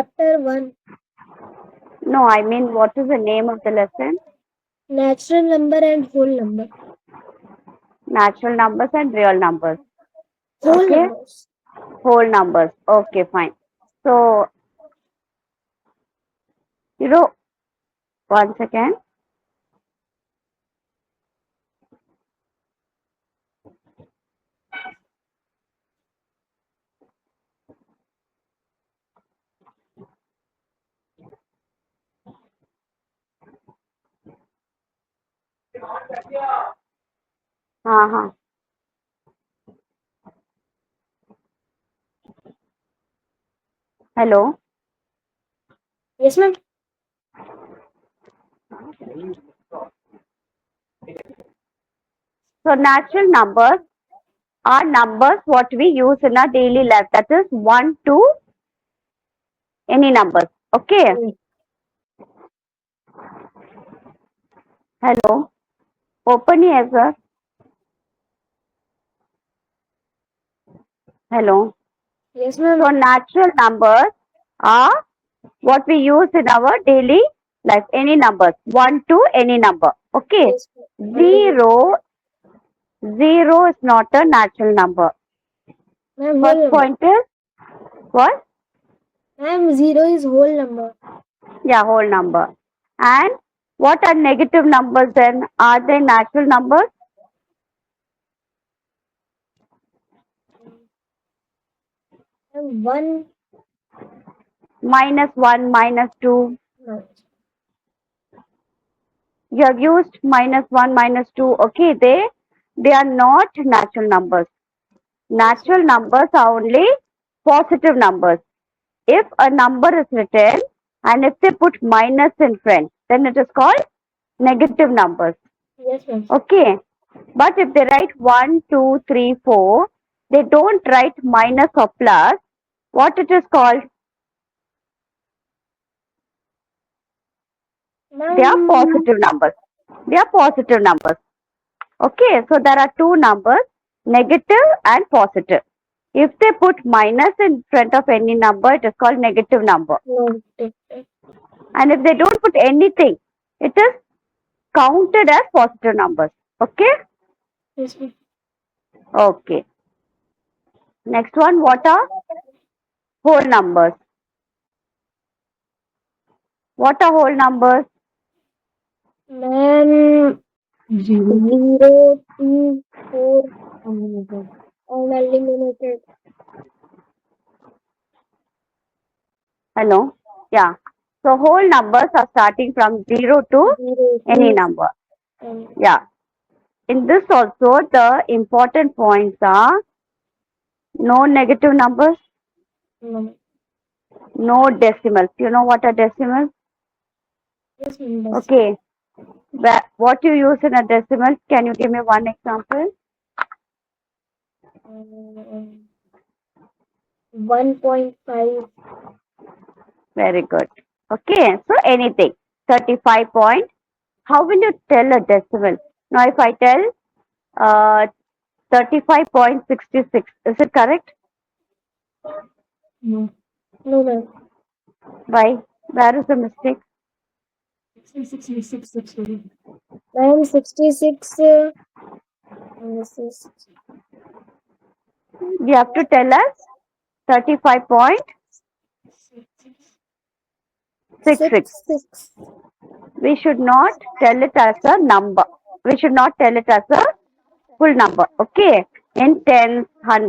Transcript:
Chapter 1. No, I mean, what is the name of the lesson? Natural number and whole number. Natural numbers and real numbers. Whole Okay? numbers. Whole numbers. Okay, fine. So, one second. हाँ. Hello. Yes, ma'am. So, natural numbers are numbers what we use in our daily life. That is 1 to any numbers. Okay. Hello. Open here, sir. Hello. Yes, ma'am. So, natural numbers are what we use in our daily life. Any numbers. 1 to any number. Okay. Yes, ma'am. Zero. Zero is not a natural number. Ma'am, whole First number. point is what? Ma'am, 0 is whole number. Yeah, whole number. And what are negative numbers then? Are they natural numbers? Ma'am, 1. -1, -2. No. You have used -1, -2. Okay, they are not natural numbers. Natural numbers are only positive numbers. If a number is written and if they put minus in front, then it is called negative numbers. Yes, ma'am. Okay. But if they write 1, 2, 3, 4, they don't write minus or plus. What it is called? They are positive numbers. They are positive numbers. Okay, so there are two numbers, negative and positive. If they put minus in front of any number, it is called negative number. No. And if they don't put anything, it is counted as positive numbers. Okay? Yes, ma'am. Okay. Next one, what are whole numbers? What are whole numbers? Ma'am, 0, 2, 4, unlimited. Hello? Yeah. So whole numbers are starting from 0 to 0, any 2, number. and Yeah. In this also, the important points are no negative numbers, no. no decimals. You know what are decimals? Yes, ma'am. Okay. What you use in a decimal? Can you give me one example? 1.5. Very good. Okay. So anything. 35 point. How will you tell a decimal? Now if I tell 35.66, is it correct? No. No, ma'am. Why? Where is the mistake? 66. Ma'am, 66. This is You have to tell us 35.66. 6. We should not tell it as a number. We should not tell it as a full number. Okay. In tens, hundreds.